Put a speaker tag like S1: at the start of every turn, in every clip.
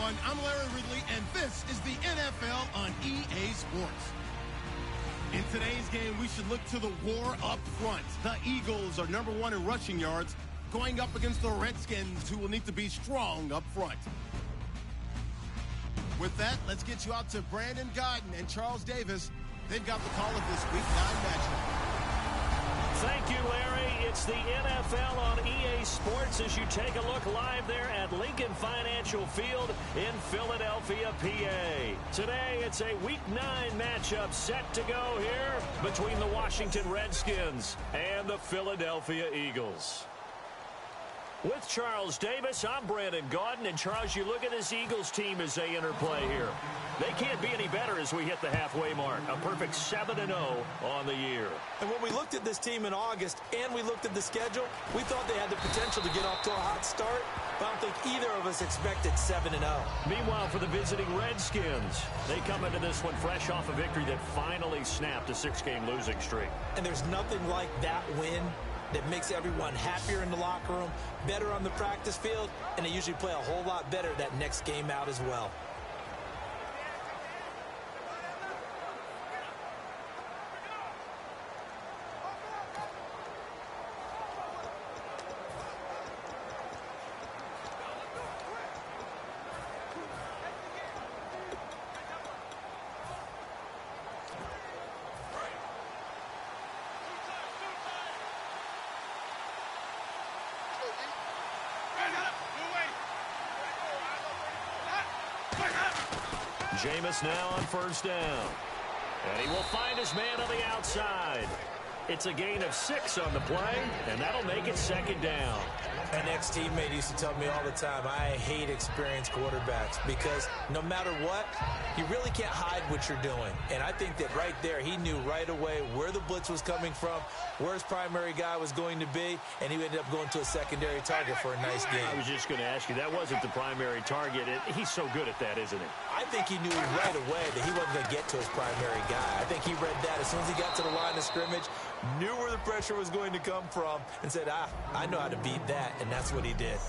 S1: everyone. I'm Larry Ridley, and this is the NFL on EA Sports. In today's game, we should look to the war up front. The Eagles are #1 in rushing yards, going up against the Redskins, who will need to be strong up front. With that, let's get you out to Brandon Godden and Charles Davis. They've got the call of this Week 9 matchup.
S2: Thank you, Larry. It's the NFL on EA Sports as you take a look live there at Lincoln Financial Field in Philadelphia, PA. Today, it's a Week 9 matchup set to go here between the Washington Redskins and the Philadelphia Eagles. With Charles Davis, I'm Brandon Gaudin. And, Charles, you look at this Eagles team as they interplay here. They can't be any better as we hit the halfway mark. A perfect 7-0 on the year.
S3: And when we looked at this team in August and we looked at the schedule, we thought they had the potential to get off to a hot start. But I don't think either of us expected 7-0.
S2: Meanwhile, for the visiting Redskins, they come into this one fresh off a victory that finally snapped a 6-game losing streak.
S3: And there's nothing like that win that makes everyone happier in the locker room, better on the practice field, and they usually play a whole lot better that next game out as well.
S2: Jameis now on first down. And he will find his man on the outside. It's a gain of 6 on the play, and that'll make it 2nd down.
S3: An ex-teammate used to tell me all the time, I hate experienced quarterbacks because no matter what, you really can't hide what you're doing. And I think that right there, he knew right away where the blitz was coming from, where his primary guy was going to be, and he ended up going to a secondary target for a nice game.
S2: I was just going to ask you, that wasn't the primary target. He's so good at that, isn't he?
S3: I think he knew right away that he wasn't going to get to his primary guy. I think he read that as soon as he got to the line of scrimmage, knew where the pressure was going to come from, and said, I know how to beat that, and that's what he did.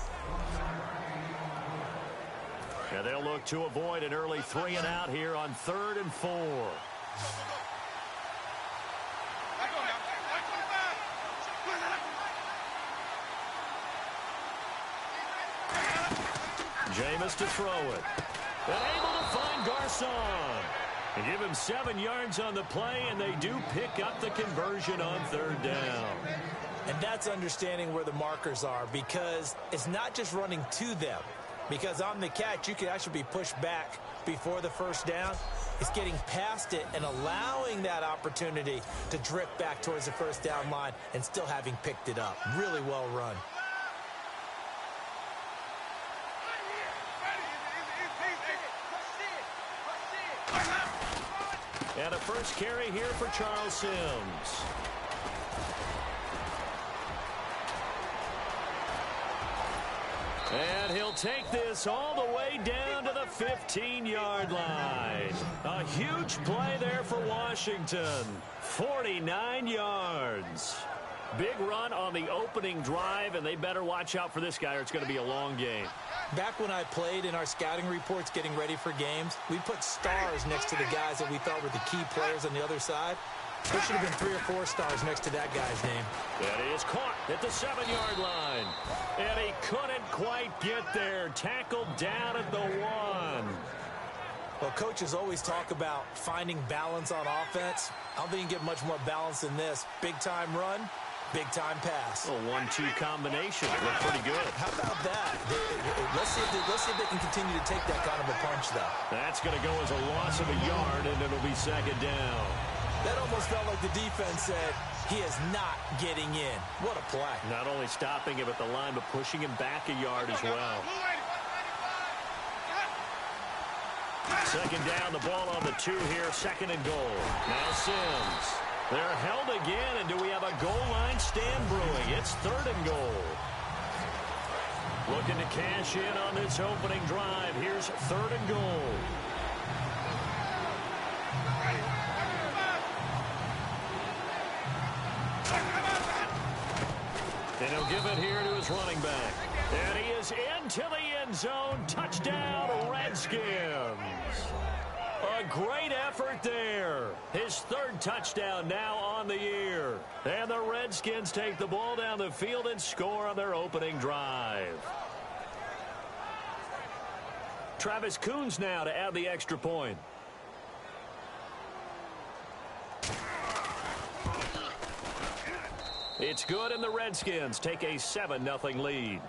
S2: Yeah, they'll look to avoid an early 3 and out here on 3rd and 4. Jameis to throw it. And able to find Garcon. And give him 7 yards on the play, and they do pick up the conversion on 3rd down.
S3: And that's understanding where the markers are, because it's not just running to them. Because on the catch, you can actually be pushed back before the first down. It's getting past it and allowing that opportunity to drift back towards the first down line and still having picked it up. Really well run.
S2: And a first carry here for Charles Sims. And he'll take this all the way down to the 15-yard line. A huge play there for Washington. 49 yards. Big run on the opening drive, and they better watch out for this guy or it's going to be a long game.
S3: Back when I played in our scouting reports getting ready for games, we put stars next to the guys that we thought were the key players on the other side. There should have been 3 or 4 stars next to that guy's name.
S2: And he is caught at the 7-yard line. And he couldn't quite get there. Tackled down at the 1.
S3: Well, coaches always talk about finding balance on offense. I don't think you can get much more balance than this. Big-time run, big-time pass.
S2: A 1-2 combination. It looked pretty good.
S3: How about that? Let's see if they can continue to take that kind of a punch, though.
S2: That's going to go as a loss of a yard, and it'll be 2nd down.
S3: That almost felt like the defense said, he is not getting in. What a play.
S2: Not only stopping him at the line, but pushing him back a yard as well. 2nd down, the ball on the 2 here, 2nd and goal. Now Sims. They're held again, and do we have a goal line stand brewing? It's 3rd and goal. Looking to cash in on this opening drive. Here's 3rd and goal. And he'll give it here to his running back. And he is into the end zone. Touchdown, Redskins. Redskins. A great effort there. His third touchdown now on the year. And the Redskins take the ball down the field and score on their opening drive. Travis Coons now to add the extra point. It's good, and the Redskins take a 7-0 lead.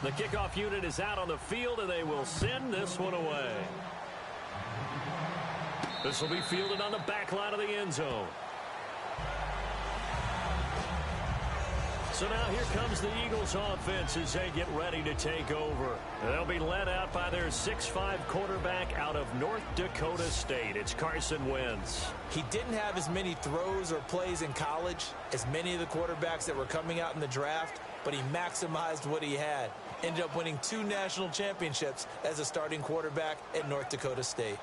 S2: The kickoff unit is out on the field, and they will send this one away. This will be fielded on the back line of the end zone. So now here comes the Eagles offense as they get ready to take over. They'll be led out by their 6'5" quarterback out of North Dakota State. It's Carson Wentz.
S3: He didn't have as many throws or plays in college as many of the quarterbacks that were coming out in the draft, but he maximized what he had. Ended up winning 2 national championships as a starting quarterback at North Dakota State.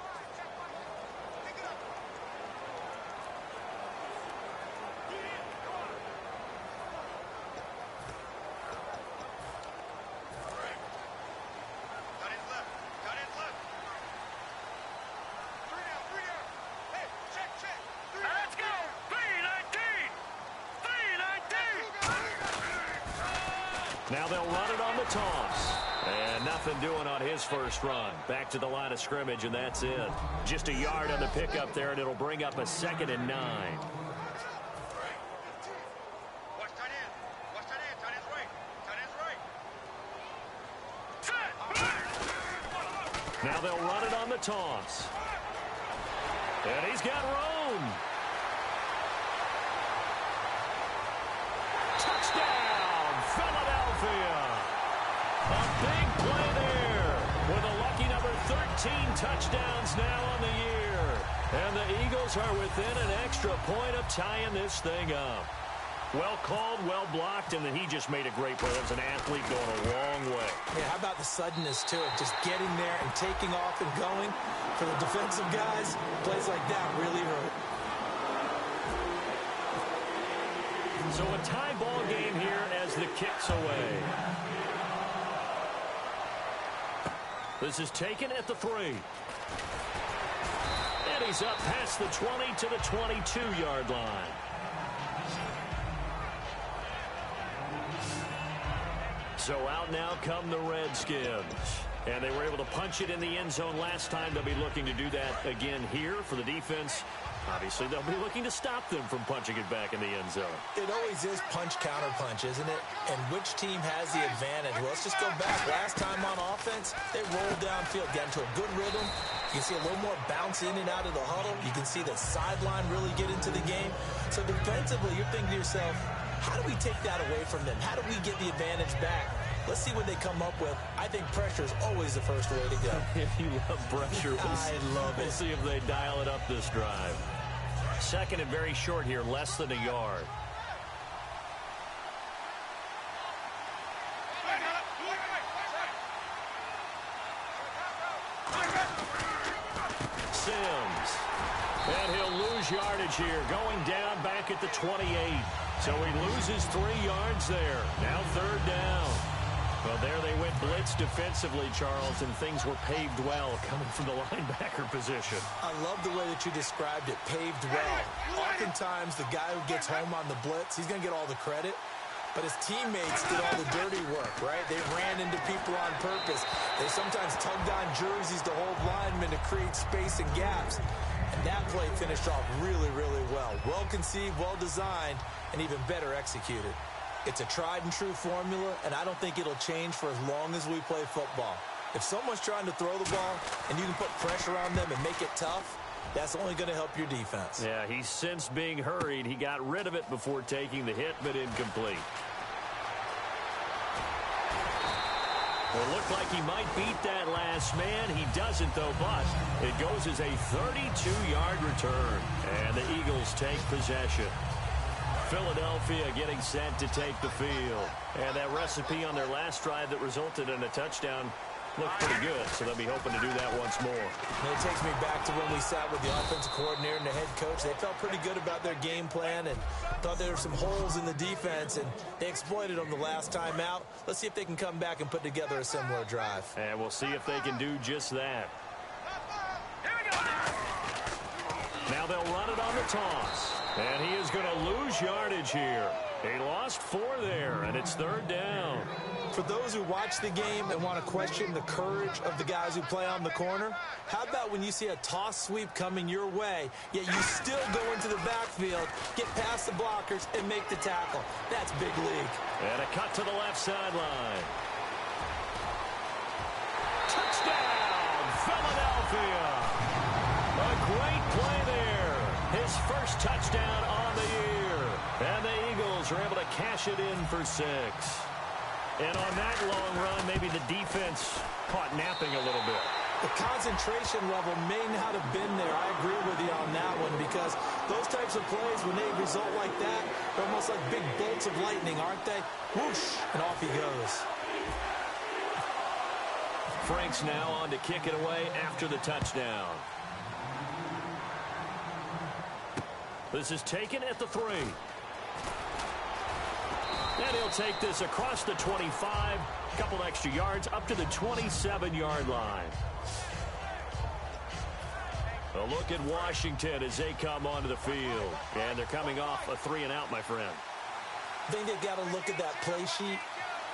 S2: Now they'll run it on the toss. And nothing doing on his first run. Back to the line of scrimmage, and that's it. Just a yard on the pickup there, and it'll bring up a 2nd and 9.
S4: Watch tight end. Watch tight end. Tight end's right. Tight end's right.
S2: Now they'll run it on the toss. And he's got room. Touchdown, Philadelphia. A big play there with a lucky number 13 touchdowns now on the year. And the Eagles are within an extra point of tying this thing up. Well called, well blocked, and then he just made a great play. That was an athlete going a long way.
S3: Yeah, how about the suddenness, too, of just getting there and taking off and going? For the defensive guys, plays like that really hurt.
S2: So a tie ball game here as the kick's away. This is taken at the 3. And he's up past the 20 to the 22-yard line. So out now come the Redskins. And they were able to punch it in the end zone last time. They'll be looking to do that again here for the defense. Obviously, they'll be looking to stop them from punching it back in the end zone.
S3: It always is punch-counter-punch, isn't it? And which team has the advantage? Well, let's just go back. Last time on offense, they rolled downfield, got into a good rhythm. You can see a little more bounce in and out of the huddle. You can see the sideline really get into the game. So defensively, you're thinking to yourself, how do we take that away from them? How do we get the advantage back? Let's see what they come up with. I think pressure is always the first way to go.
S2: You love pressure.
S3: I love it.
S2: We'll see if they dial it up this drive. 2nd and very short here, less than a yard. Sims. And he'll lose yardage here, going down back at the 28. So he loses 3 yards there. Now 3rd down. Well, there they went blitz defensively, Charles, and things were paved well coming from the linebacker position.
S3: I love the way that you described it, paved well. Oftentimes, the guy who gets home on the blitz, he's going to get all the credit. But his teammates did all the dirty work, right? They ran into people on purpose. They sometimes tugged on jerseys to hold linemen to create space and gaps. And that play finished off really, really well. Well conceived, well designed, and even better executed. It's a tried-and-true formula, and I don't think it'll change for as long as we play football. If someone's trying to throw the ball and you can put pressure on them and make it tough, that's only going to help your defense.
S2: Yeah, he's since being hurried. He got rid of it before taking the hit, but incomplete. Well, it looked like he might beat that last man. He doesn't, though, but it goes as a 32-yard return, and the Eagles take possession. Philadelphia getting set to take the field. And that recipe on their last drive that resulted in a touchdown looked pretty good, so they'll be hoping to do that once more.
S3: And it takes me back to when we sat with the offensive coordinator and the head coach. They felt pretty good about their game plan and thought there were some holes in the defense, and they exploited them the last time out. Let's see if they can come back and put together a similar drive.
S2: And we'll see if they can do just that. Now they'll run it on the toss. And he is going to lose yardage here. He lost 4 there, and it's 3rd down.
S3: For those who watch the game and want to question the courage of the guys who play on the corner, how about when you see a toss sweep coming your way, yet you still go into the backfield, get past the blockers, and make the tackle? That's big league.
S2: And a cut to the left sideline. Touchdown, Philadelphia. A great play there. His first touchdown on the year. And the Eagles are able to cash it in for 6. And on that long run, maybe the defense caught napping a little bit.
S3: The concentration level may not have been there. I agree with you on that one, because those types of plays, when they result like that, they're almost like big bolts of lightning, aren't they? Whoosh, and off he goes.
S2: Frank's now on to kick it away after the touchdown. This is taken at the 3. And he'll take this across the 25, a couple extra yards, up to the 27-yard line. A look at Washington as they come onto the field. And they're coming off a 3-and-out, my friend.
S3: I think they've got to look at that play sheet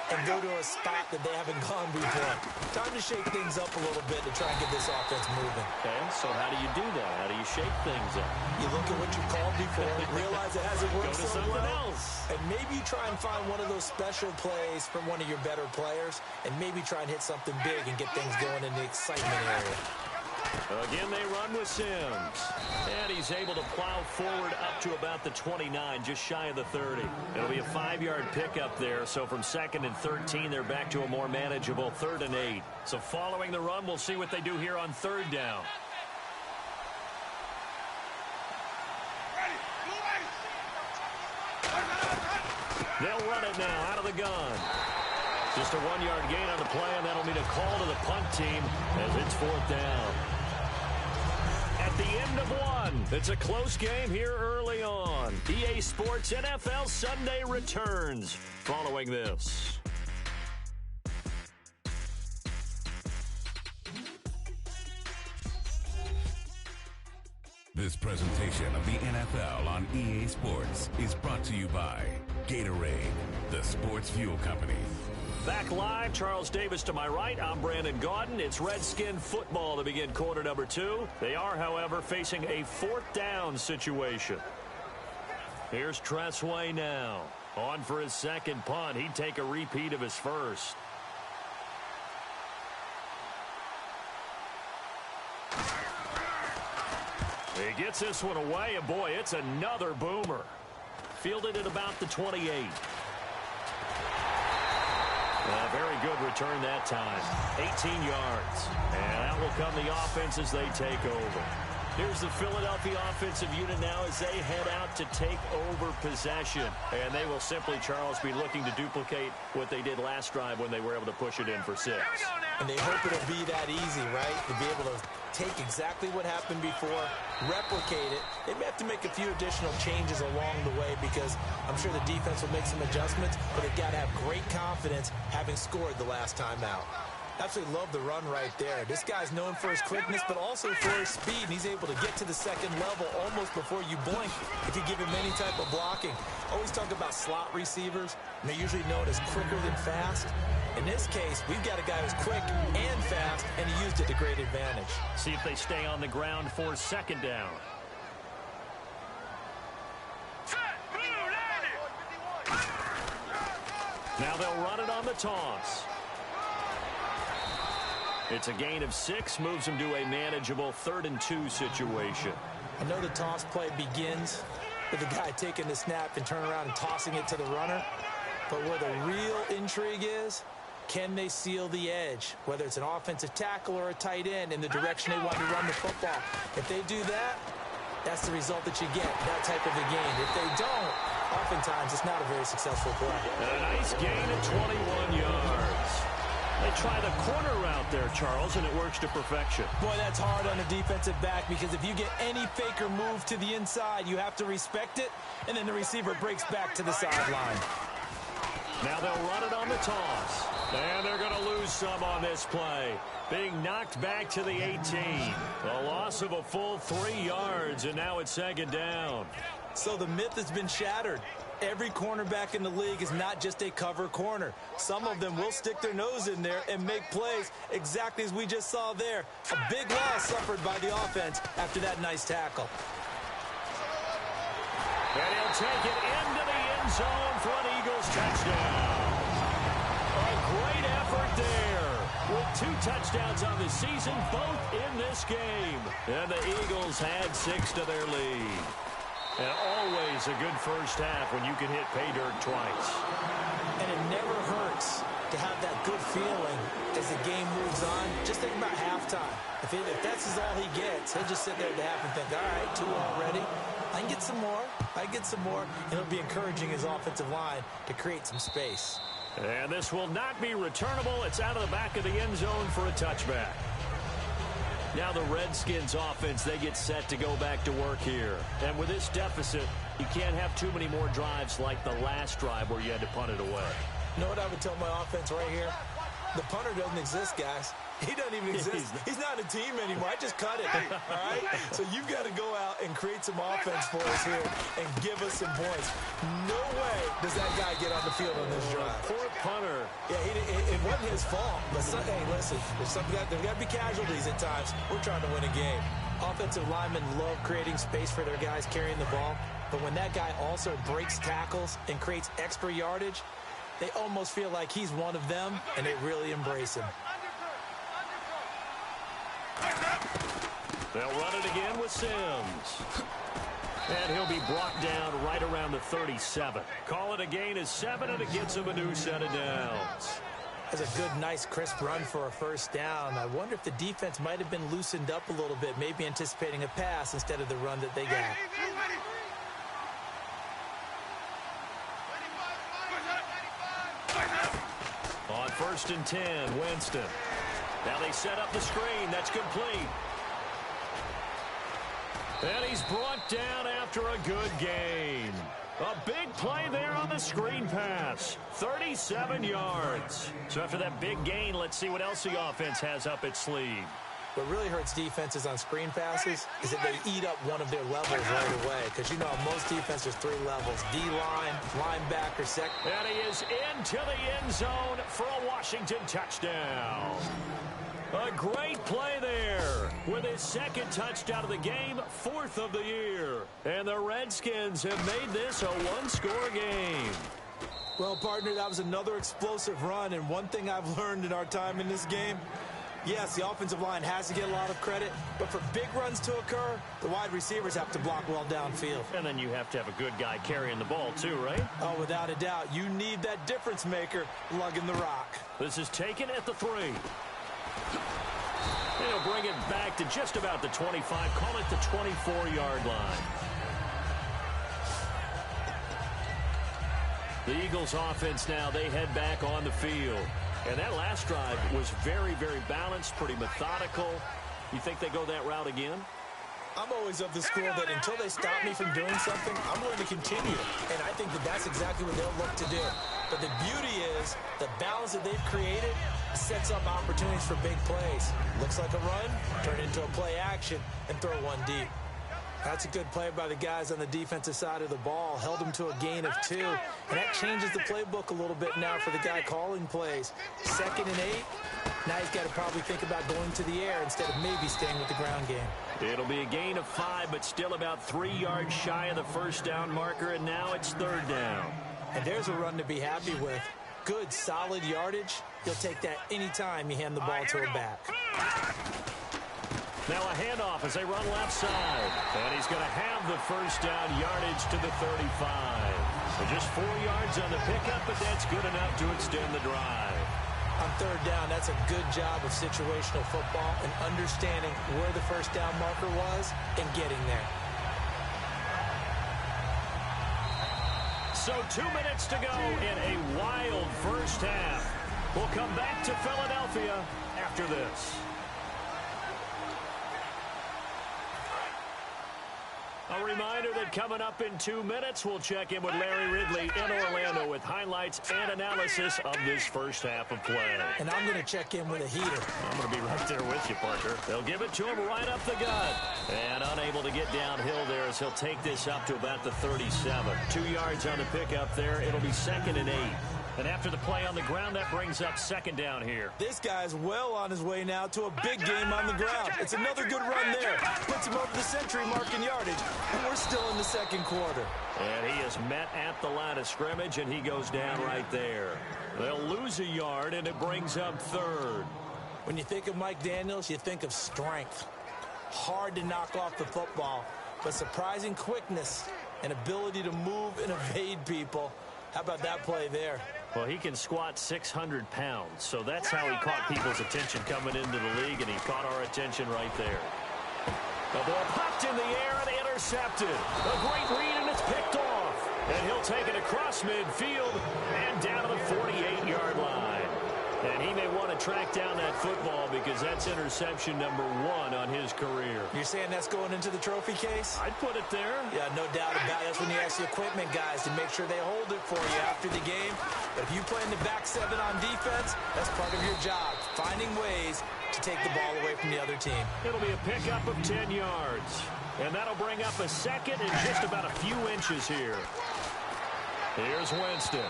S3: and go to a spot that they haven't gone before. Time to shake things up a little bit to try and get this offense moving.
S2: Okay, so how do you do that? How do you shake things up?
S3: You look at what you called before, realize it hasn't worked
S2: Go to
S3: so
S2: something
S3: well,
S2: else.
S3: and maybe try and find one of those special plays from one of your better players, and maybe try and hit something big and get things going in the excitement area.
S2: Again, they run with Sims. And he's able to plow forward up to about the 29, just shy of the 30. It'll be a 5-yard pickup there. So from 2nd and 13, they're back to a more manageable 3rd and 8. So following the run, we'll see what they do here on 3rd down. They'll run it now out of the gun. Just a 1-yard gain on the play, and that'll mean a call to the punt team as it's 4th down. At the end of 1, it's a close game here early on. EA Sports NFL Sunday returns following this.
S5: This presentation of the NFL on EA Sports is brought to you by Gatorade, the sports fuel company.
S2: Back live, Charles Davis to my right. I'm Brandon Gaudin. It's Redskin football to begin quarter number 2. They are, however, facing a 4th down situation. Here's Tressway now. On for his second punt. He'd take a repeat of his first. He gets this one away, and boy, it's another boomer. Fielded at about the 28. A very good return that time. 18 yards. And out will come the offense as they take over. Here's the Philadelphia offensive unit now as they head out to take over possession. And they will simply, Charles, be looking to duplicate what they did last drive when they were able to push it in for 6.
S3: And they hope it'll be that easy, right? To be able to take exactly what happened before, replicate it. They may have to make a few additional changes along the way because I'm sure the defense will make some adjustments, but they've got to have great confidence having scored the last time out. Absolutely love the run right there. This guy's known for his quickness, but also for his speed, and he's able to get to the second level almost before you blink if you give him any type of blocking. Always talk about slot receivers, and they're usually known as quicker than fast. In this case, we've got a guy who's quick and fast, and he used it to great advantage.
S2: See if they stay on the ground for 2nd down. Now they'll run it on the toss. It's a gain of 6, moves them to a manageable 3rd and 2 situation.
S3: I know the toss play begins with the guy taking the snap and turning around and tossing it to the runner. But where the real intrigue is, can they seal the edge? Whether it's an offensive tackle or a tight end in the direction they want to run the football. If they do that, that's the result that you get, that type of a game. If they don't, oftentimes it's not a very successful play.
S2: And a nice gain of 21 yards. They try the corner route there, Charles, and it works to perfection.
S3: Boy, that's hard on a defensive back because if you get any fake or move to the inside, you have to respect it, and then the receiver breaks back to the sideline.
S2: Now they'll run it on the toss. And they're going to lose some on this play. Being knocked back to the 18. A loss of a full 3 yards, and now it's second down.
S3: So the myth has been shattered. Every cornerback in the league is not just a cover corner. Some of them will stick their nose in there and make plays exactly as we just saw there. A big loss suffered by the offense after that nice tackle.
S2: And he'll take it into the end zone for an Eagles touchdown. A great effort there with 2 touchdowns on the season, both in this game. And the Eagles had 6 to their lead. And always a good first half when you can hit pay dirt twice.
S3: And it never hurts to have that good feeling as the game moves on. Just think about halftime. If that's all he gets, he'll just sit there at the half and think, all right, 2 already. I can get some more. I can get some more. And it'll be encouraging his offensive line to create some space.
S2: And this will not be returnable. It's out of the back of the end zone for a touchback. Now the Redskins offense, they get set to go back to work here. And with this deficit, you can't have too many more drives like the last drive where you had to punt it away.
S3: You know what I would tell my offense right here? The punter doesn't exist, guys. He doesn't even exist. He's not a team anymore. I just cut it, all right? So you've got to go out and create some offense for us here and give us some points. No way does that guy get on the field on this drive.
S2: Poor punter.
S3: Yeah, it wasn't his fault. But, hey, listen, there's got to be casualties at times. We're trying to win a game. Offensive linemen love creating space for their guys carrying the ball. But when that guy also breaks tackles and creates extra yardage, they almost feel like he's one of them, and they really embrace him.
S2: They'll run it again with Sims. And he'll be brought down right around the 37. Call it a gain of 7, and it gets him a new set of downs.
S3: That's a good, nice, crisp run for a first down. I wonder if the defense might have been loosened up a little bit, maybe anticipating a pass instead of the run that they got.
S2: On 1st and 10, Winston. Now they set up the screen. That's complete. And he's brought down after a good gain. A big play there on the screen pass. 37 yards. So after that big gain, let's see what else the offense has up its sleeve.
S3: What really hurts defenses on screen passes is that they eat up one of their levels right away. Because, you know, most defenses, 3 levels. D-line, linebacker, second.
S2: And he is into the end zone for a Washington touchdown. A great play there with his 2nd touchdown of the game, 4th of the year. And the Redskins have made this a 1-score game.
S3: Well, partner, that was another explosive run. And one thing I've learned in our time in this game, yes, the offensive line has to get a lot of credit, but for big runs to occur, the wide receivers have to block well downfield.
S2: And then you have to have a good guy carrying the ball too, right?
S3: Oh, without a doubt. You need that difference maker lugging the rock.
S2: This is taken at the 3. They'll bring it back to just about the 25. Call it the 24-yard line. The Eagles offense now, they head back on the field. And that last drive was very, very balanced, pretty methodical. You think they go that route again?
S3: I'm always of the school that until they stop me from doing something, I'm going to continue. And I think that that's exactly what they'll look to do. But the beauty is the balance that they've created sets up opportunities for big plays. Looks like a run, turn into a play action, and throw one deep. That's a good play by the guys on the defensive side of the ball. Held them to a gain of 2. And that changes the playbook a little bit now for the guy calling plays. 2nd and 8. Now he's got to probably think about going to the air instead of maybe staying with the ground game.
S2: It'll be a gain of 5, but still about 3 yards shy of the first down marker, and now it's 3rd down.
S3: And there's a run to be happy with. Good, solid yardage. You'll take that anytime you hand the ball to a back.
S2: Now a handoff as they run left side. And he's going to have the first down yardage to the 35. So just 4 yards on the pickup, but that's good enough to extend the drive.
S3: On 3rd down, that's a good job of situational football and understanding where the first down marker was and getting there.
S2: So 2 minutes to go in a wild first half. We'll come back to Philadelphia after this. A reminder that coming up in 2 minutes, we'll check in with Larry Ridley in Orlando with highlights and analysis of this first half of play.
S3: And I'm going to check in with a heater.
S2: I'm going to be right there with you, Parker. They'll give it to him right up the gut. And unable to get downhill there as he'll take this up to about the 37. 2 yards on the pickup there. It'll be 2nd and 8. And after the play on the ground, that brings up 2nd down here.
S3: This guy's well on his way now to a big game on the ground. It's another good run there. Puts him over the century mark in yardage. And we're still in the 2nd quarter.
S2: And he is met at the line of scrimmage, and he goes down right there. They'll lose a yard, and it brings up 3rd.
S3: When you think of Mike Daniels, you think of strength. Hard to knock off the football, but surprising quickness and ability to move and evade people. How about that play there?
S2: Well, he can squat 600 pounds, so that's how he caught people's attention coming into the league, and he caught our attention right there. The ball popped in the air and intercepted. A great read, and it's picked off. And he'll take it across midfield and down to the 48-yard line. And he may want to track down that football because that's interception number 1 on his career.
S3: You're saying that's going into the trophy case?
S2: I'd put it there.
S3: Yeah, no doubt about it. That's when you ask the equipment guys to make sure they hold it for you after the game. But if you play in the back 7 on defense, that's part of your job, finding ways to take the ball away from the other team.
S2: It'll be a pickup of 10 yards. And that'll bring up a 2nd and just about a few inches here. Here's Winston.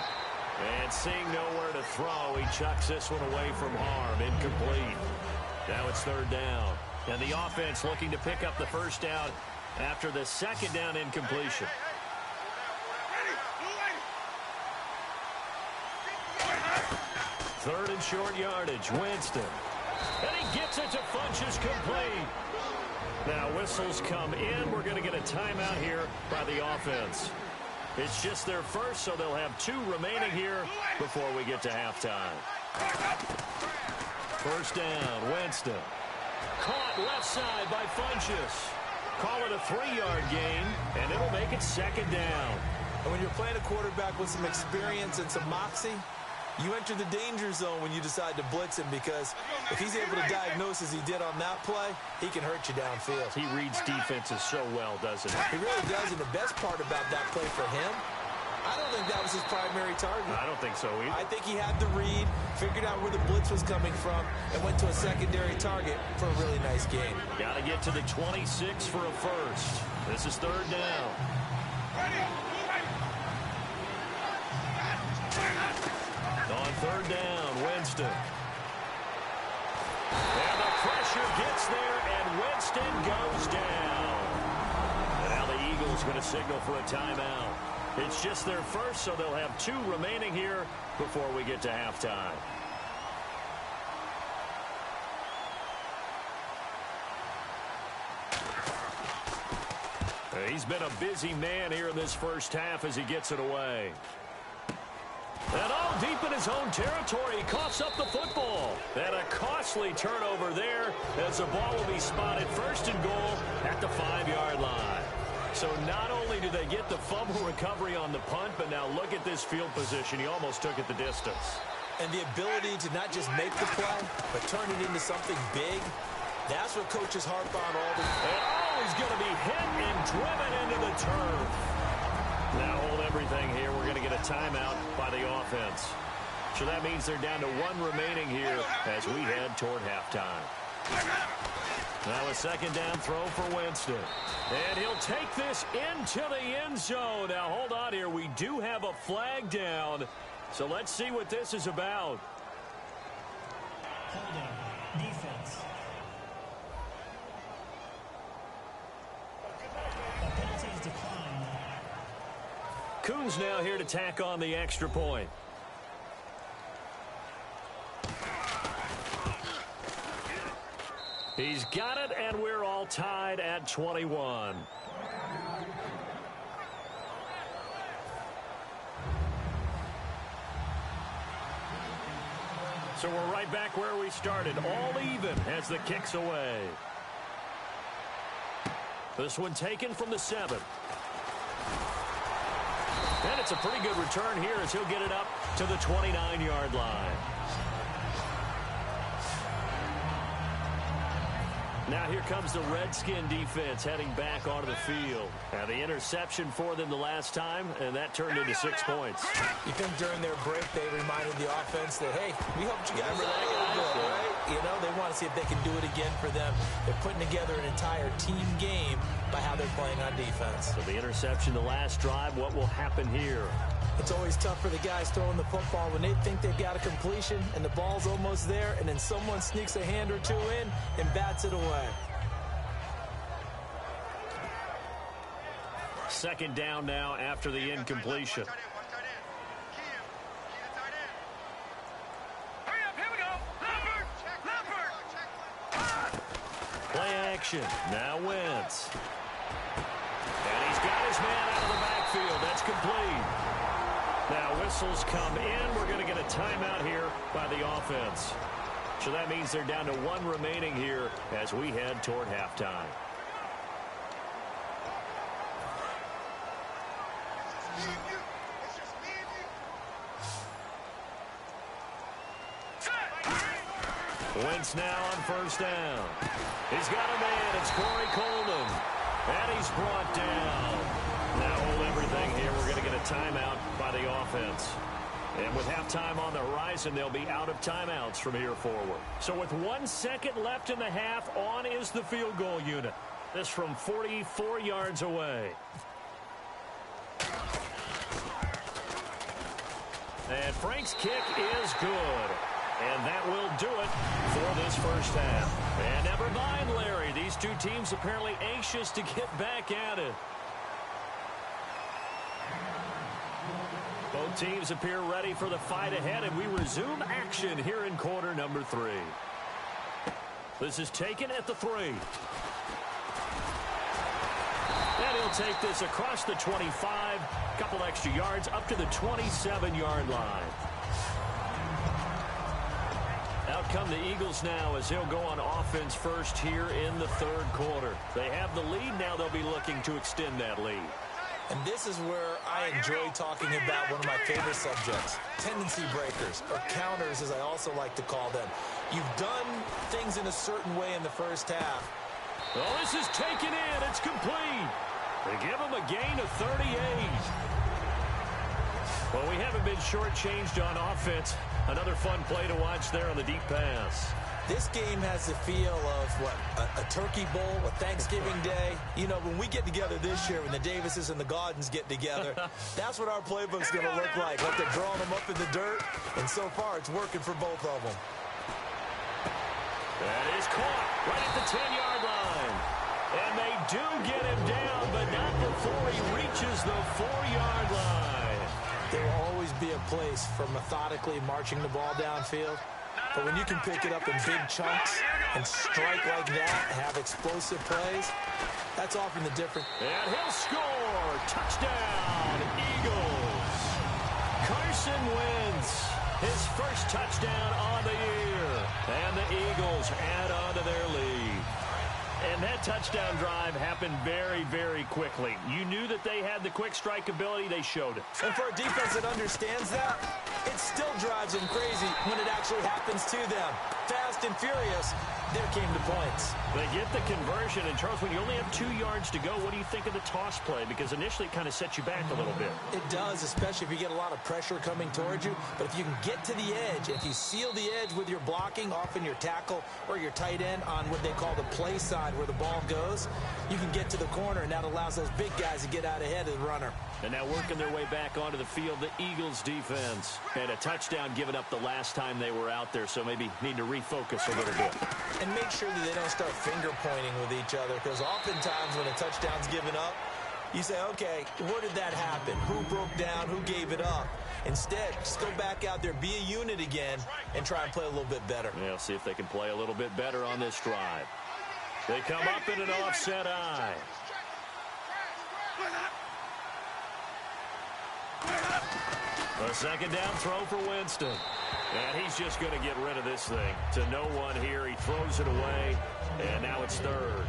S2: And seeing nowhere to throw, he chucks this one away from harm. Incomplete. Now it's 3rd down. And the offense looking to pick up the 1st down after the 2nd down incompletion. Third and short yardage. Winston. And he gets it to Funchess complete. Now whistles come in. We're going to get a timeout here by the offense. It's just their first, so they'll have 2 remaining here before we get to halftime. 1st down, Winston. Caught left side by Funchess. Call it a 3-yard gain, and it'll make it 2nd down.
S3: And when you're playing a quarterback with some experience and some moxie, you enter the danger zone when you decide to blitz him, because if he's able to diagnose as he did on that play, he can hurt you downfield.
S2: He reads defenses so well, doesn't he?
S3: He really does, and the best part about that play for him, I don't think that was his primary target.
S2: I don't think so either. I
S3: think he had the read, figured out where the blitz was coming from, and went to a secondary target for a really nice game.
S2: Got to get to the 26 for a first. This is 3rd down. On 3rd down, Winston. And the pressure gets there, and Winston goes down. And now the Eagles going to signal for a timeout. It's just their first, so they'll have 2 remaining here before we get to halftime. He's been a busy man here in this first half as he gets it away. And all deep in his own territory, he coughs up the football. And a costly turnover there as the ball will be spotted 1st and goal at the 5-yard line. So not only do they get the fumble recovery on the punt, but now look at this field position. He almost took it the distance.
S3: And the ability to not just make the play, but turn it into something big, that's what coaches harp on all the time.
S2: And he's going to be hit and driven into the turf. Now hold everything here. We're going to get a timeout by the offense. So that means they're down to 1 remaining here as we head toward halftime. Now a 2nd down throw for Winston. And he'll take this into the end zone. Now hold on here. We do have a flag down. So let's see what this is about.
S6: Holding. Defense. A penalty is declined.
S2: Coons now here to tack on the extra point. He's got it, and we're all tied at 21. So we're right back where we started, all even as the kick's away. This one taken from the 7. And it's a pretty good return here as he'll get it up to the 29-yard line. Now here comes the Redskin defense heading back onto the field. Now the interception for them the last time, and that turned into 6 points.
S3: You think during their break they reminded the offense that, hey, we helped you guys out a little bit, right? You know, they want to see if they can do it again for them. They're putting together an entire team game by how they're playing on defense.
S2: So the interception the last drive, what will happen here?
S3: It's always tough for the guys throwing the football when they think they've got a completion and the ball's almost there, and then someone sneaks a hand or two in and bats it away.
S2: Second down now after the incompletion. Play action. Now Wentz. And he's got his man out of the backfield. That's complete. Now whistles come in. We're going to get a timeout here by the offense. So that means they're down to 1 remaining here as we head toward halftime. Wentz now on first down. He's got a man. It's Corey Coleman. And he's brought down. Now hold everything here. We're going to get a timeout by the offense. And with halftime on the horizon, they'll be out of timeouts from here forward. So with 1 second left in the half, on is the field goal unit. This from 44 yards away. And Frank's kick is good. And that will do it for this first half. And never mind, Larry. These two teams apparently anxious to get back at it. Both teams appear ready for the fight ahead, and we resume action here in quarter number 3. This is taken at the 3. And he'll take this across the 25, couple extra yards up to the 27-yard line. Out come the Eagles now as he'll go on offense first here in the third quarter. They have the lead. Now they'll be looking to extend that lead.
S3: And this is where I enjoy talking about one of my favorite subjects, tendency breakers, or counters as I also like to call them. You've done things in a certain way in the first half.
S2: Oh, this is taken in. It's complete. They give him a gain of 38. Well, we haven't been shortchanged on offense. Another fun play to watch there on the deep pass.
S3: This game has the feel of, what, a turkey bowl, a Thanksgiving Day. You know, when we get together this year, when the Davises and the Gaudens get together, that's what our playbook's going to look like they're drawing them up in the dirt, and so far it's working for both of them.
S2: That is caught right at the 10-yard line. And they do get him down, but not before he reaches the 4-yard line.
S3: There will always be a place for methodically marching the ball downfield. But when you can pick it up in big chunks and strike like that, have explosive plays, that's often the difference.
S2: And he'll score. Touchdown, Eagles. Carson Wentz, his first touchdown on the year. And the Eagles add on to their lead. And that touchdown drive happened very, very quickly. You knew that they had the quick strike ability. They showed it.
S3: And for a defense that understands that, it still drives them crazy when it actually happens to them. Fast and furious, there came the points.
S2: They get the conversion. And, Charles, when you only have 2 yards to go, what do you think of the toss play? Because initially it kind of sets you back a little bit.
S3: It does, especially if you get a lot of pressure coming towards you. But if you can get to the edge, if you seal the edge with your blocking, often your tackle or your tight end on what they call the play side where the ball goes, you can get to the corner, and that allows those big guys to get out ahead of the runner.
S2: And now working their way back onto the field, the Eagles defense. And a touchdown given up the last time they were out there, so maybe need to refocus a little bit.
S3: And make sure that they don't start finger pointing with each other, because oftentimes when a touchdown's given up, you say, okay, where did that happen? Who broke down? Who gave it up? Instead, just go back out there, be a unit again, and try and play a little bit better.
S2: Yeah, see if they can play a little bit better on this drive. They come up in an offset eye. A second down throw for Winston. And he's just going to get rid of this thing. To no one here. He throws it away. And now it's third.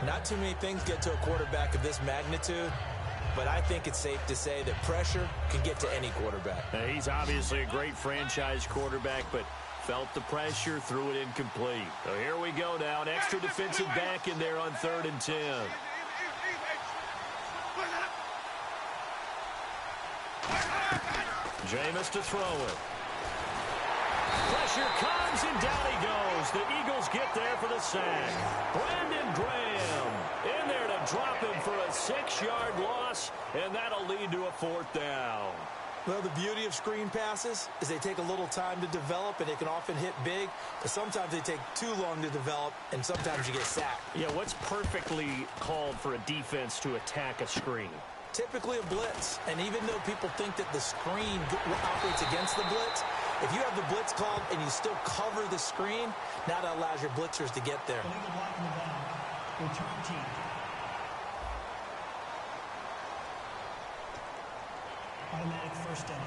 S3: Not too many things get to a quarterback of this magnitude but I think it's safe to say that pressure can get to any quarterback.
S2: He's obviously a great franchise quarterback, but felt the pressure, threw it incomplete. So here we go now. An extra defensive back in there on 3rd and 10. Jameis to throw it. Pressure comes, and down he goes. The Eagles get there for the sack. Brandon Graham in there to drop him for a 6-yard loss, and that'll lead to a 4th down.
S3: Well, the beauty of screen passes is they take a little time to develop, and they can often hit big, but sometimes they take too long to develop, and sometimes you get sacked.
S2: Yeah, what's perfectly called for a defense to attack a screen?
S3: Typically a blitz, and even though people think that the screen operates against the blitz, if you have the blitz called and you still cover the screen, now that allows your blitzers to get there.
S6: Illegal block in the back. Return team. Automatic first down.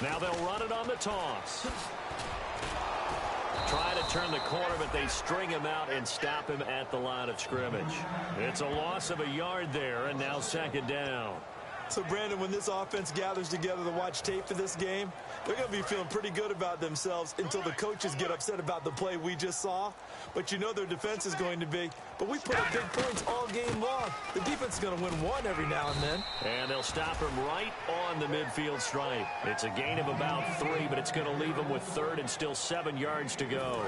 S2: Now they'll run it on the toss. Try to turn the corner, but they string him out and stop him at the line of scrimmage. It's a loss of a yard there, and now 2nd down.
S3: So, Brandon, when this offense gathers together to watch tape for this game, they're going to be feeling pretty good about themselves until the coaches get upset about the play we just saw. But you know their defense is going to be. But we put up big points all game long. The defense is going to win one every now and then.
S2: And they'll stop him right on the midfield stripe. It's a gain of about 3, but it's going to leave him with 3rd and still 7 yards to go.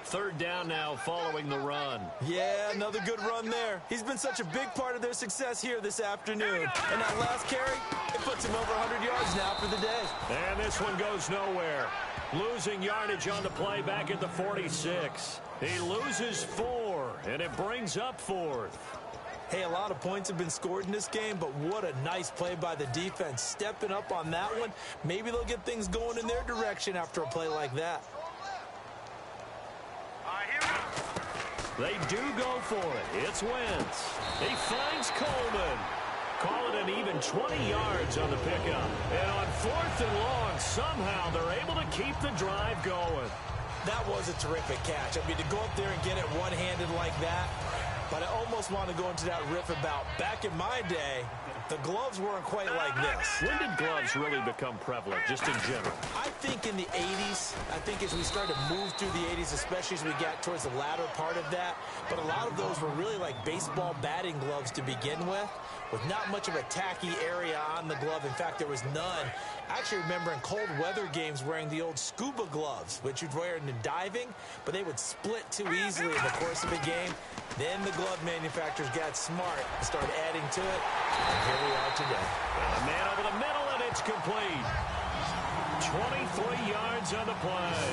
S2: 3rd down now following the run.
S3: Yeah, another good run there. He's been such a big part of their success here this afternoon. And that last carry, it puts him over 100 yards now for the day.
S2: And this one goes nowhere. Losing yardage on the play back at the 46. He loses 4, and it brings up 4th.
S3: Hey, a lot of points have been scored in this game, but what a nice play by the defense. Stepping up on that one. Maybe they'll get things going in their direction after a play like that.
S2: They do go for it. It's Wentz. He finds Coleman. Call it an even 20 yards on the pickup. And on 4th and long, somehow they're able to keep the drive going.
S3: That was a terrific catch. I mean, to go up there and get it one-handed like that, but I almost want to go into that riff about back in my day, the gloves weren't quite like this.
S2: When did gloves really become prevalent, just in general?
S3: I think in the 80s. I think as we started to move through the 80s, especially as we got towards the latter part of that. But a lot of those were really like baseball batting gloves to begin with not much of a tacky area on the glove. In fact, there was none. I actually remember in cold weather games wearing the old scuba gloves, which you'd wear in the diving, but they would split too easily in the course of a game. Then the glove manufacturers got smart and started adding to it, and here we are today.
S2: A man over the middle, and it's complete. 23 yards on the play.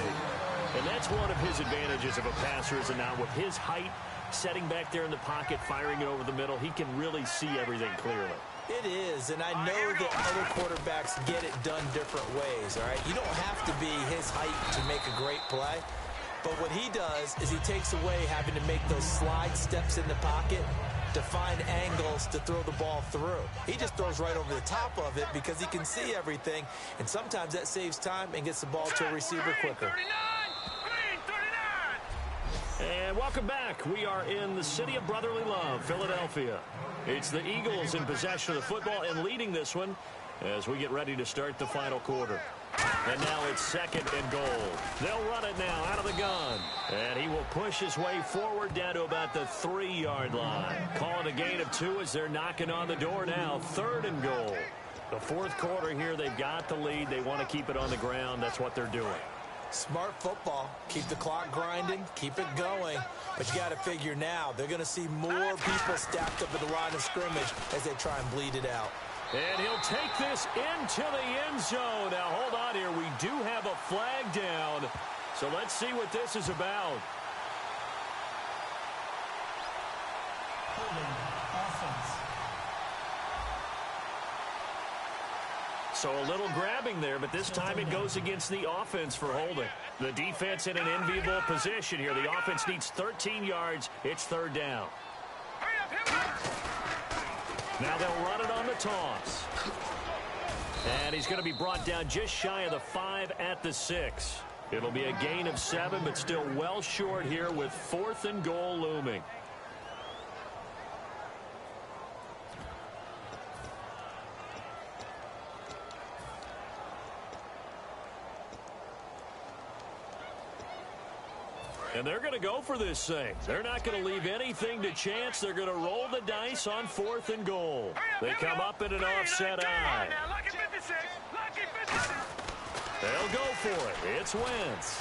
S2: And that's one of his advantages of a passer, is now with his height, setting back there in the pocket, firing it over the middle, he can really see everything clearly.
S3: It is, and I know that other quarterbacks get it done different ways, all right? You don't have to be his height to make a great play. But what he does is he takes away having to make those slide steps in the pocket to find angles to throw the ball through. He just throws right over the top of it because he can see everything, and sometimes that saves time and gets the ball to a receiver quicker.
S2: And welcome back. We are in the city of brotherly love, Philadelphia. It's the Eagles in possession of the football and leading this one as we get ready to start the final quarter. And now it's 2nd and goal. They'll run it now out of the gun. And he will push his way forward down to about the 3-yard line. Calling a gain of 2 as they're knocking on the door now. 3rd and goal. The 4th quarter here, they've got the lead. They want to keep it on the ground. That's what they're doing.
S3: Smart football. Keep the clock grinding. Keep it going. But you got to figure now, they're going to see more people stacked up at the line of scrimmage as they try and bleed it out.
S2: And he'll take this into the end zone. Now, hold on here. We do have a flag down. So let's see what this is about.
S6: Holding offense.
S2: So a little grabbing there, but this time it goes against the offense for holding. The defense in an enviable position here. The offense needs 13 yards. It's 3rd down. Now they'll run it on the toss. And he's going to be brought down just shy of the 5 at the 6. It'll be a gain of 7, but still well short here with 4th and goal looming. And they're going to go for this thing. They're not going to leave anything to chance. They're going to roll the dice on 4th and goal. They come up in an offset eye. They'll go for it. It's Wentz.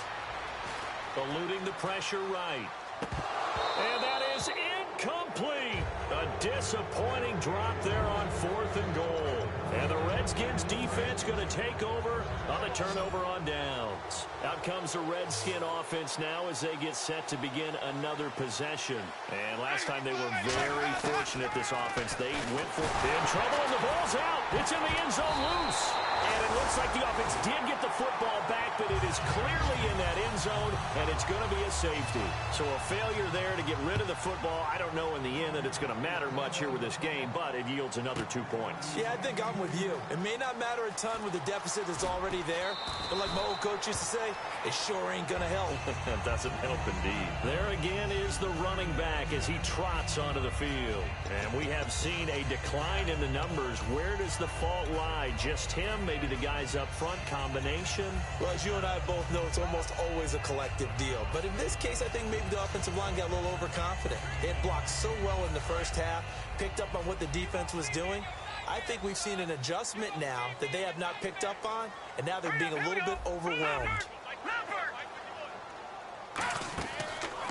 S2: Eluding the pressure right. And that is incomplete. A disappointing drop there on 4th and goal. And the Redskins defense going to take over on the turnover on downs. Out comes the Redskin offense now as they get set to begin another possession. And last time they were very fortunate, this offense. They went for in trouble and the ball's out. It's in the end zone loose. And it looks like the offense did get the football back, but it is clearly in that end zone, and it's going to be a safety. So a failure there to get rid of the football. I don't know in the end that it's going to matter much here with this game, but it yields another 2 points.
S3: Yeah, I think I'm with you. It may not matter a ton with the deficit that's already there, but like my old coach used to say, it sure ain't going to help.
S2: That doesn't help indeed. There again is the running back as he trots onto the field. And we have seen a decline in the numbers. Where does the fault lie? Just him? Maybe the guys up front? Combination?
S3: Well, as you and I both know, it's almost always a collective deal. But in this case, I think maybe the offensive line got a little overconfident. It blocked so well in the first half, picked up on what the defense was doing. I think we've seen an adjustment now that they have not picked up on, and now they're being a little bit overwhelmed.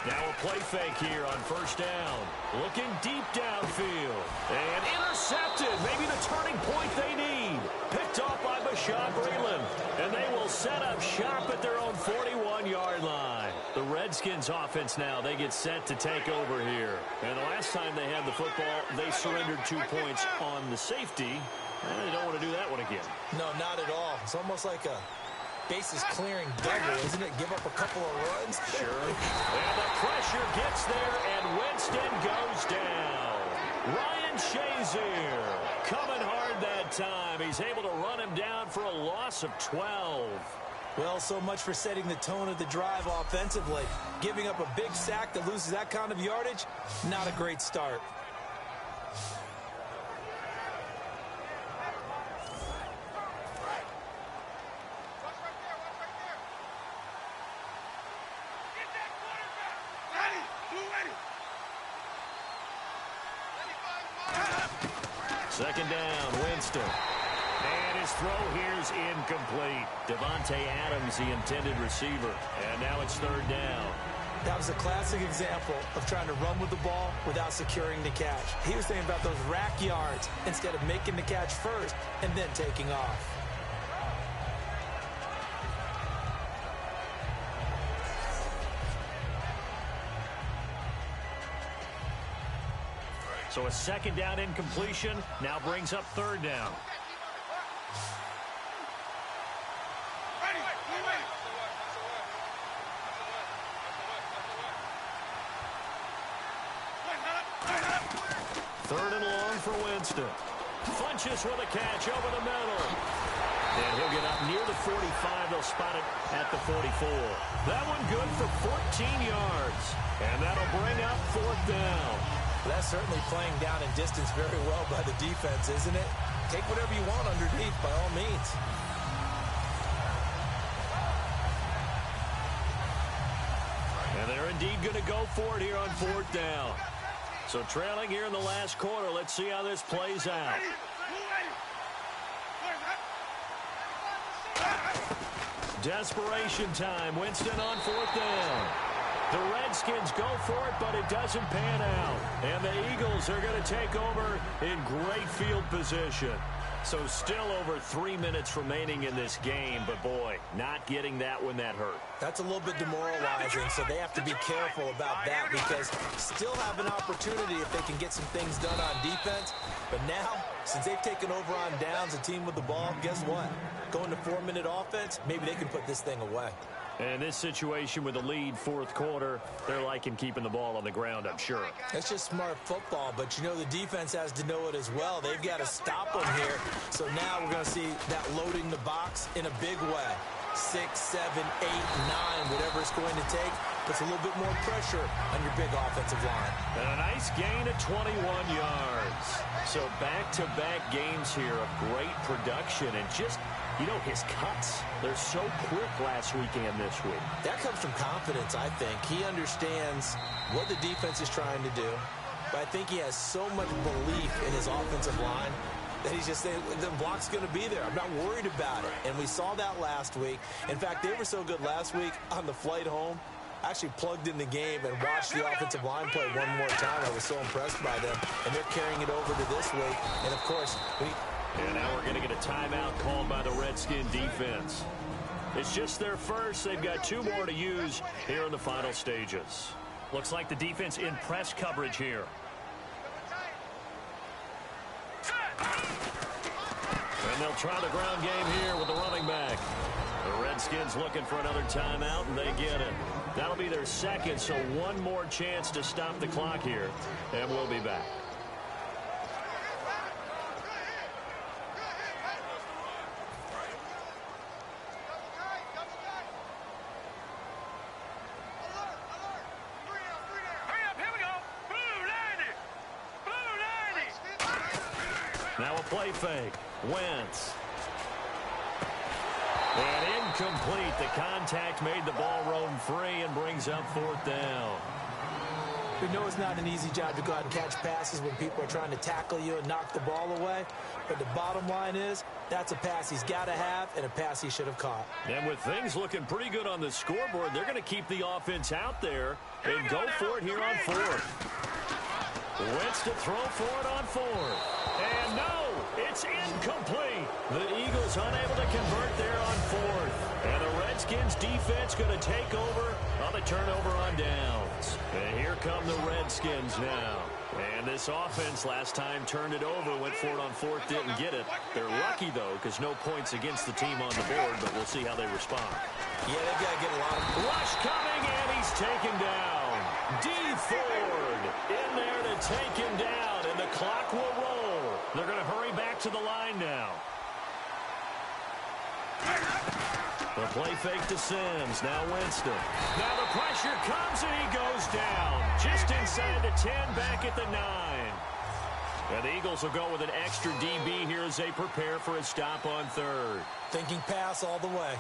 S2: Now a play fake here on 1st down. Looking deep downfield. And intercepted. Maybe the turning point they need. Picked off by Bashaud Breeland. And they will set up shop at their own 41-yard line. The Redskins offense now, they get set to take over here. And the last time they had the football, they surrendered 2 points on the safety. And they don't want to do that one again.
S3: No, not at all. It's almost like a bases clearing double, isn't it? Give up a couple of runs.
S2: Sure. And the pressure gets there, and Winston goes down. Ryan Shazier coming hard that time. He's able to run him down for a loss of 12.
S3: Well, so much for setting the tone of the drive offensively. Giving up a big sack that loses that kind of yardage, not a great start.
S2: Second down, Winston. And his throw here's incomplete. Devontae Adams, the intended receiver. And now it's 3rd down.
S3: That was a classic example of trying to run with the ball without securing the catch. He was thinking about those rack yards instead of making the catch first and then taking off.
S2: So a 2nd down incompletion now brings up 3rd down. Third and long for Winston. Funches with a catch over the middle. And he'll get up near the 45. They'll spot it at the 44. That one good for 14 yards. And that'll bring up 4th down.
S3: That's certainly playing down in distance very well by the defense, isn't it? Take whatever you want underneath, by all means.
S2: And they're indeed going to go for it here on 4th down. So trailing here in the last quarter. Let's see how this plays out. Desperation time. Winston on 4th down. The Redskins go for it, but it doesn't pan out. And the Eagles are going to take over in great field position. So still over 3 minutes remaining in this game, but boy, not getting that when that hurt.
S3: That's a little bit demoralizing, so they have to be careful about that because still have an opportunity if they can get some things done on defense. But now, since they've taken over on downs, a team with the ball, guess what? Going to 4-minute offense, maybe they can put this thing away.
S2: And this situation with the lead fourth quarter, they're liking keeping the ball on the ground, I'm sure.
S3: That's just smart football, but you know the defense has to know it as well. They've got to stop them here. So now we're going to see that loading the box in a big way. 6, 7, 8, 9, whatever it's going to take, puts a little bit more pressure on your big offensive line.
S2: And a nice gain of 21 yards. So back-to-back games here of great production and just, you know, his cuts. They're so quick last week and this week.
S3: That comes from confidence, I think. He understands what the defense is trying to do, but I think he has so much belief in his offensive line that he's just saying, the block's going to be there. I'm not worried about it. And we saw that last week. In fact, they were so good last week on the flight home. I actually plugged in the game and watched the offensive line play one more time. I was so impressed by them. And they're carrying it over to this week. And, of course,
S2: and now we're going to get a timeout called by the Redskin defense. It's just their first. They've got 2 more to use here in the final stages. Looks like the defense in press coverage here. And they'll try the ground game here with the running back. The Redskins looking for another timeout, and they get it. That'll be their second, so one more chance to stop the clock here, and we'll be back. Now a play fake. Wentz. And incomplete. The contact made the ball roam free and brings up 4th down.
S3: We know it's not an easy job to go out and catch passes when people are trying to tackle you and knock the ball away. But the bottom line is, that's a pass he's got to have and a pass he should have caught.
S2: And with things looking pretty good on the scoreboard, they're going to keep the offense out there and go for it here on 4th. Wentz to throw for it on 4th. And no, it's incomplete. The Eagles unable to convert there on 4th. And the Redskins defense going to take over on the turnover on downs. And here come the Redskins now. And this offense last time turned it over, went for it on 4th, didn't get it. They're lucky, though, because no points against the team on the board, but we'll see how they respond.
S3: Yeah, they've got to get a lot of...
S2: Rush coming, and he's taken down. D. Ford in there to take him down, and the clock will roll. They're going to hurry back to the line now. The play fake to Sims. Now Winston. Now the pressure comes, and he goes down. Just inside the 10, back at the 9. And the Eagles will go with an extra DB here as they prepare for a stop on 3rd.
S3: Thinking pass all the way.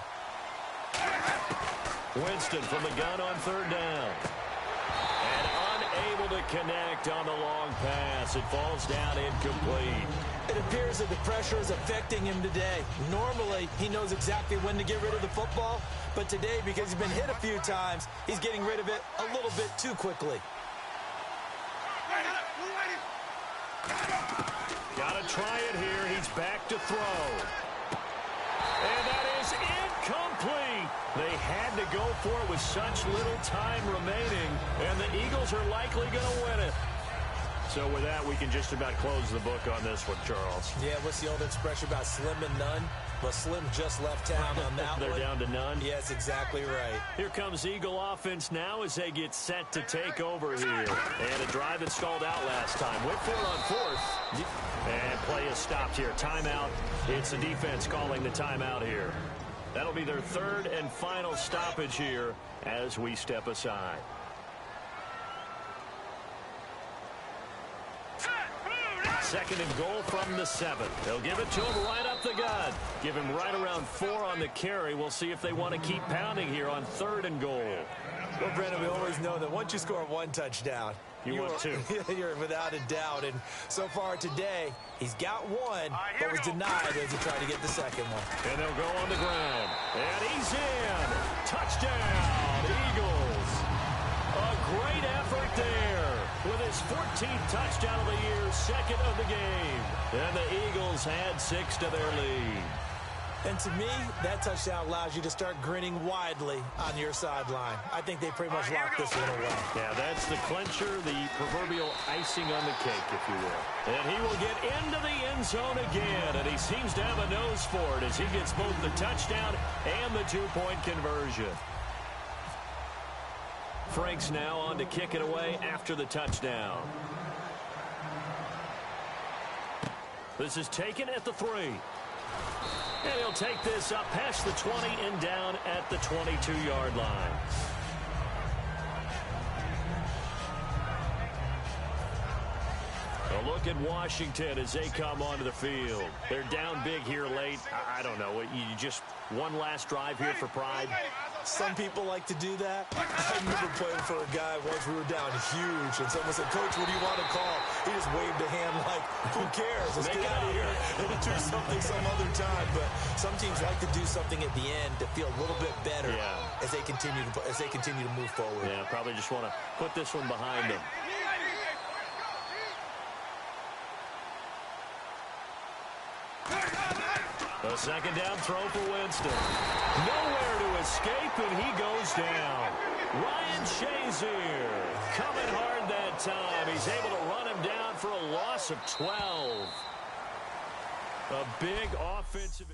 S2: Winston from the gun on 3rd down. And unable to connect on the long pass. It falls down incomplete.
S3: It appears that the pressure is affecting him today. Normally, he knows exactly when to get rid of the football, but today, because he's been hit a few times, he's getting rid of it a little bit too quickly.
S2: Gotta try it here. He's back to throw. And that is incomplete. They had to go for it with such little time remaining, and the Eagles are likely going to win it. So with that, we can just about close the book on this one, Charles.
S3: Yeah, what's the old expression about slim and none? Well, Slim just left town on that
S2: They're
S3: one.
S2: down to none?
S3: Yes, exactly right.
S2: Here comes Eagle offense now as they get set to take over here. And a drive that stalled out last time. Went for it on 4th. And play is stopped here. Timeout. It's the defense calling the timeout here. That'll be their 3rd and final stoppage here as we step aside. Second and goal from the 7. They'll give it to him right up the gut. Give him right around 4 on the carry. We'll see if they want to keep pounding here on 3rd and goal.
S3: Well, Brandon, we always know that once you score 1 touchdown,
S2: you want 2.
S3: You're without a doubt. And so far today, he's got 1, but was denied as he tried to get the second one.
S2: And they'll go on the ground. And he's in. Touchdown, Eagles. A great effort there with his 14th touchdown of the year, 2nd of the game. And the Eagles had 6 to their lead.
S3: And to me, that touchdown allows you to start grinning widely on your sideline. I think they pretty much locked this one away.
S2: Yeah, that's the clincher, the proverbial icing on the cake, if you will. And he will get into the end zone again, and he seems to have a nose for it as he gets both the touchdown and the 2-point conversion. Franks now on to kick it away after the touchdown. This is taken at the 3. And he'll take this up past the 20 and down at the 22-yard line. A look at Washington as they come onto the field. They're down big here late. I don't know. You just one last drive here for pride.
S3: Some people like to do that. I remember playing for a guy once we were down huge, and someone said, "Coach, what do you want to call?" He just waved a hand like, "Who cares? Let's get out of here and do something some other time." But some teams like to do something at the end to feel a little bit better as they continue to move forward.
S2: Yeah, probably just want to put this one behind them. A second down throw for Winston. Nowhere to escape, and he goes down. Ryan Shazier coming hard that time. He's able to run him down for a loss of 12. A big offensive...